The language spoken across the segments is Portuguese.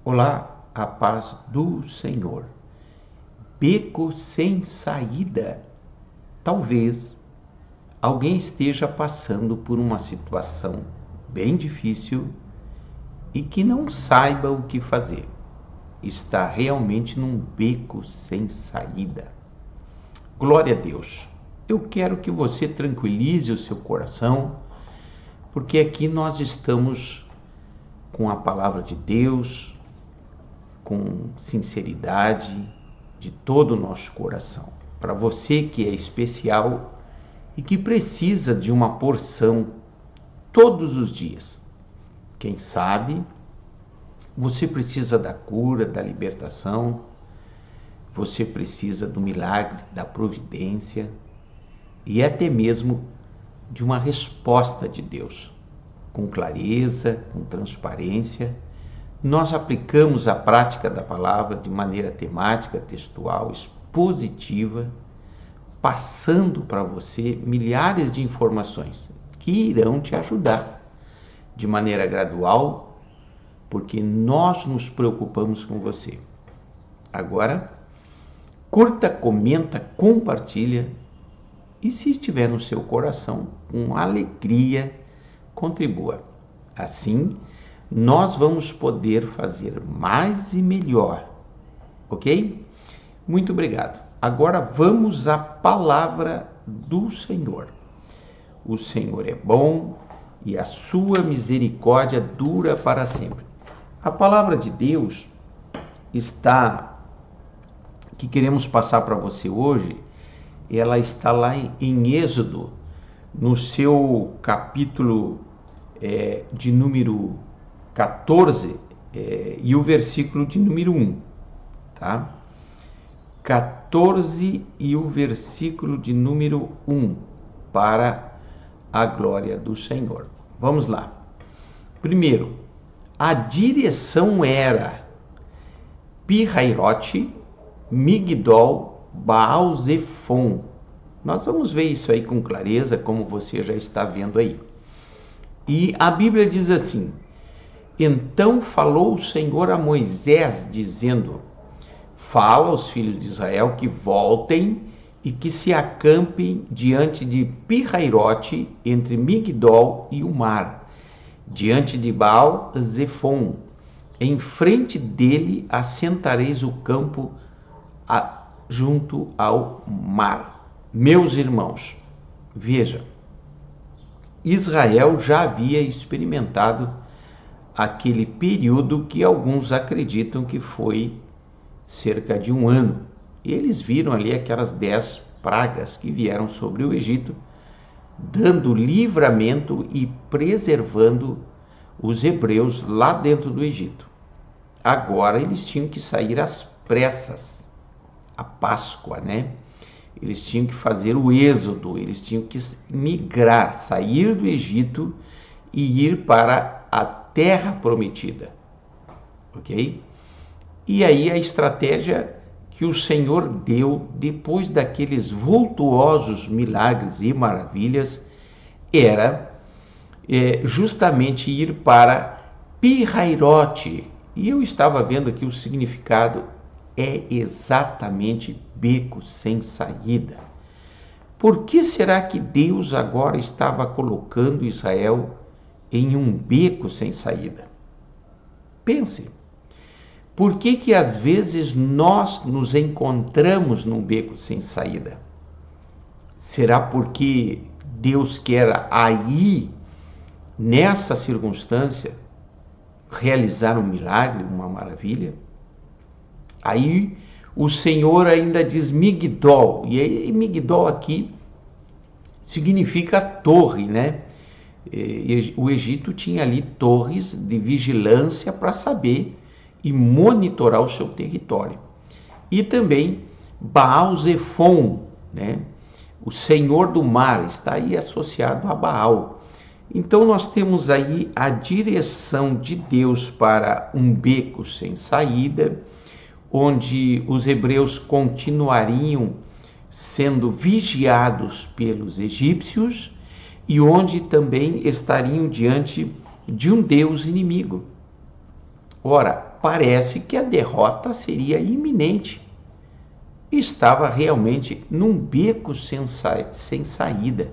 Olá, a paz do Senhor. Beco sem saída. Talvez alguém esteja passando por uma situação bem difícil e que não saiba o que fazer. Está realmente num beco sem saída. Glória a Deus. Eu quero que você tranquilize o seu coração, porque aqui nós estamos com a palavra de Deus, com sinceridade de todo o nosso coração. Para você que é especial e que precisa de uma porção todos os dias. Quem sabe você precisa da cura, da libertação, você precisa do milagre, da providência e até mesmo de uma resposta de Deus, com clareza, com transparência. Nós aplicamos a prática da palavra de maneira temática, textual, expositiva, passando para você milhares de informações que irão te ajudar de maneira gradual, porque nós nos preocupamos com você. Agora, curta, comenta, compartilha e, se estiver no seu coração, com alegria, contribua. Assim, nós vamos poder fazer mais e melhor, ok? Muito obrigado. Agora vamos à palavra do Senhor. O Senhor é bom e a sua misericórdia dura para sempre. A palavra de Deus que queremos passar para você hoje, ela está lá em Êxodo, no seu capítulo de número 14 e o versículo de número 1, tá? 14 e o versículo de número 1, para a glória do Senhor. Vamos lá. Primeiro, a direção era Pi-Hairote, Migdol, Baal-Zephon. Nós vamos ver isso aí com clareza, como você já está vendo aí. E a Bíblia diz assim: então falou o Senhor a Moisés, dizendo: fala aos filhos de Israel que voltem e que se acampem diante de Pi-Hairote, entre Migdol e o mar, diante de Baal-Zephon. Em frente dele assentareis o campo junto ao mar. Meus irmãos, veja, Israel já havia experimentado aquele período que alguns acreditam que foi cerca de um ano. Eles viram ali aquelas 10 pragas que vieram sobre o Egito, dando livramento e preservando os hebreus lá dentro do Egito. Agora eles tinham que sair às pressas, a Páscoa, né? Eles tinham que fazer o êxodo, eles tinham que migrar, sair do Egito e ir para a terra prometida, ok? E aí a estratégia que o Senhor deu depois daqueles vultuosos milagres e maravilhas era justamente ir para Pi-Hairote. E eu estava vendo aqui o significado é exatamente beco sem saída. Por que será que Deus agora estava colocando Israel em um beco sem saída? Pense, por que às vezes nós nos encontramos num beco sem saída? Será porque Deus quer aí, nessa circunstância, realizar um milagre, uma maravilha? Aí o Senhor ainda diz Migdol, e aí Migdol aqui significa torre, né? O Egito tinha ali torres de vigilância para saber e monitorar o seu território. E também Baal-Zephon, né? O Senhor do mar, está aí associado a Baal. Então nós temos aí a direção de Deus para um beco sem saída, onde os hebreus continuariam sendo vigiados pelos egípcios e onde também estariam diante de um Deus inimigo. Ora, parece que a derrota seria iminente. Estava realmente num beco sem saída.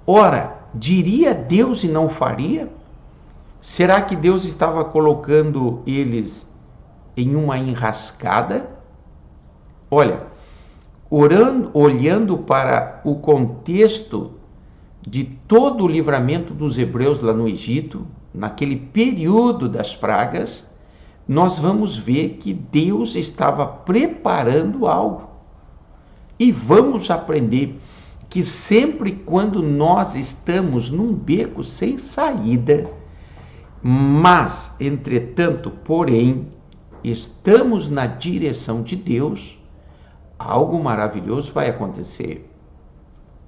Ora, diria Deus e não faria? Será que Deus estava colocando eles em uma enrascada? Olha, olhando para o contexto de todo o livramento dos hebreus lá no Egito, naquele período das pragas, nós vamos ver que Deus estava preparando algo. E vamos aprender que sempre quando nós estamos num beco sem saída, mas, entretanto, porém, estamos na direção de Deus, algo maravilhoso vai acontecer.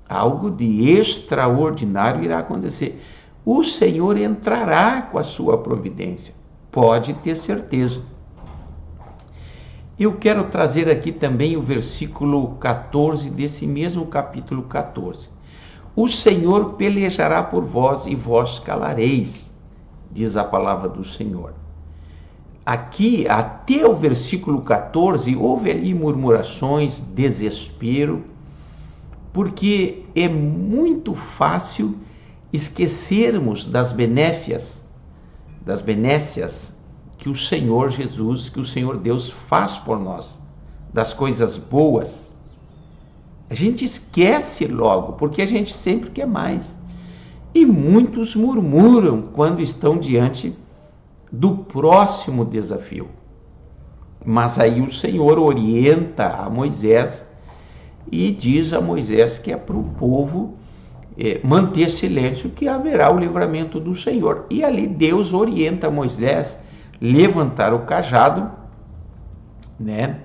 Algo de extraordinário irá acontecer. O Senhor entrará com a sua providência. Pode ter certeza. Eu quero trazer aqui também o versículo 14 desse mesmo capítulo 14. O Senhor pelejará por vós e vós calareis, diz a palavra do Senhor. Aqui, até o versículo 14, houve ali murmurações, desespero, porque é muito fácil esquecermos das benécias que o Senhor Jesus, que o Senhor Deus faz por nós, das coisas boas. A gente esquece logo, porque a gente sempre quer mais. E muitos murmuram quando estão diante do próximo desafio. Mas aí o Senhor orienta a Moisés e diz a Moisés que é para o povo manter silêncio, que haverá o livramento do Senhor. E ali Deus orienta Moisés levantar o cajado, né?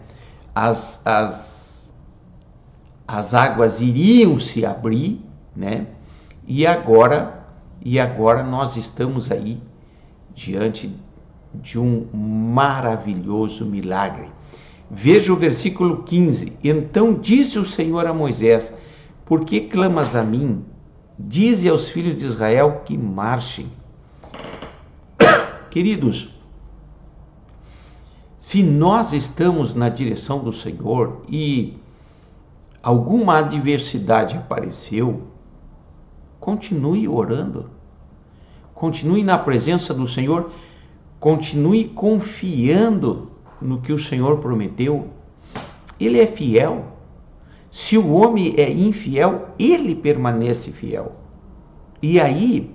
As águas iriam se abrir, né? E agora nós estamos aí diante de um maravilhoso milagre. Veja o versículo 15. Então disse o Senhor a Moisés: por que clamas a mim? Dize aos filhos de Israel que marchem. Queridos, se nós estamos na direção do Senhor e alguma adversidade apareceu, continue orando, continue na presença do Senhor, continue confiando no que o Senhor prometeu. Ele é fiel. Se o homem é infiel, ele permanece fiel. E aí,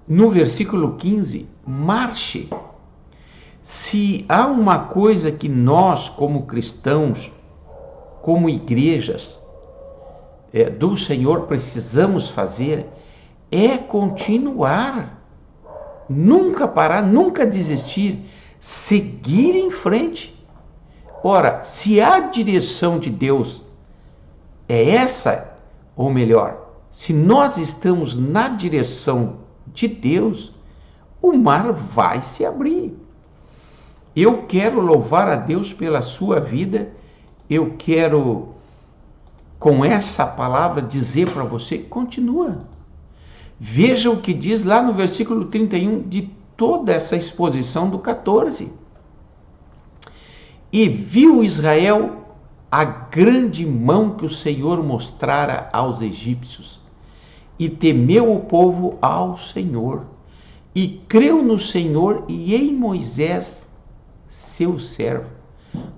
no versículo 15, marche. Se há uma coisa que nós, como cristãos, como igrejas do Senhor, precisamos fazer, é continuar. Nunca parar, nunca desistir, seguir em frente. Ora, se a direção de Deus é essa, ou melhor, se nós estamos na direção de Deus, o mar vai se abrir. Eu quero louvar a Deus pela sua vida, eu quero, com essa palavra, dizer para você, continua. Veja o que diz lá no versículo 31 de toda essa exposição do 14. E viu Israel a grande mão que o Senhor mostrara aos egípcios, e temeu o povo ao Senhor, e creu no Senhor e em Moisés, seu servo.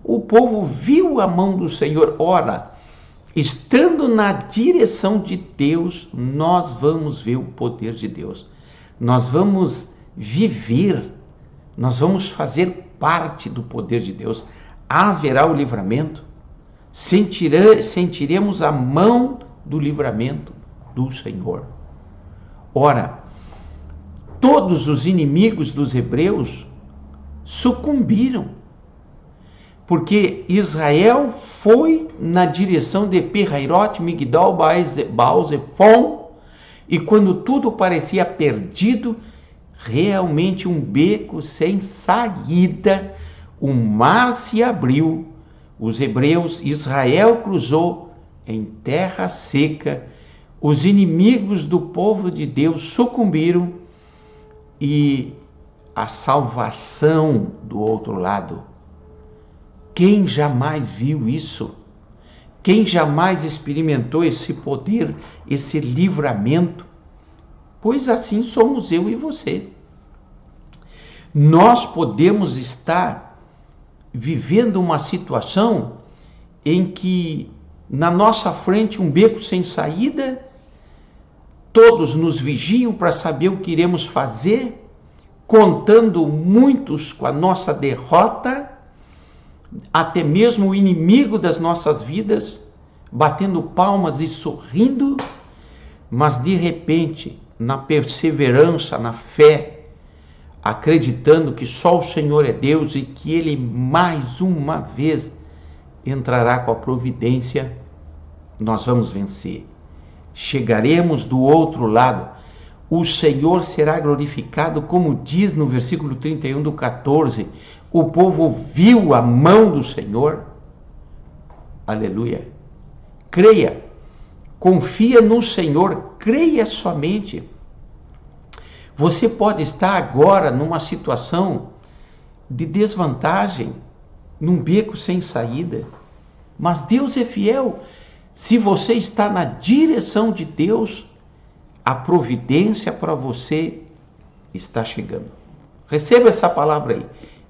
O povo viu a mão do Senhor. Ora, estando na direção de Deus, nós vamos ver o poder de Deus. Nós vamos viver, nós vamos fazer parte do poder de Deus. Haverá o livramento. Sentiremos a mão do livramento do Senhor. Ora, todos os inimigos dos hebreus sucumbiram, porque Israel foi na direção de Pihairot, Migdol, Baal-Zephon, e quando tudo parecia perdido, realmente um beco sem saída, o mar se abriu, os hebreus, Israel cruzou em terra seca, os inimigos do povo de Deus sucumbiram e a salvação do outro lado. Quem jamais viu isso? Quem jamais experimentou esse poder, esse livramento? Pois assim somos eu e você. Nós podemos estar vivendo uma situação em que na nossa frente um beco sem saída, todos nos vigiam para saber o que iremos fazer, contando muitos com a nossa derrota, até mesmo o inimigo das nossas vidas, batendo palmas e sorrindo, mas de repente, na perseverança, na fé, acreditando que só o Senhor é Deus e que Ele mais uma vez entrará com a providência, nós vamos vencer. Chegaremos do outro lado. O Senhor será glorificado, como diz no versículo 31 do 14. O povo viu a mão do Senhor. Aleluia. Creia. Confia no Senhor. Creia somente. Você pode estar agora numa situação de desvantagem, num beco sem saída. Mas Deus é fiel. Se você está na direção de Deus, a providência para você está chegando. Receba essa palavra aí,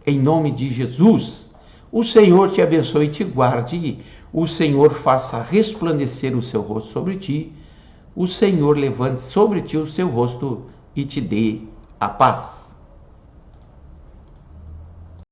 em nome de Jesus. O Senhor te abençoe e te guarde. O Senhor faça resplandecer o seu rosto sobre ti. O Senhor levante sobre ti o seu rosto e te dê a paz.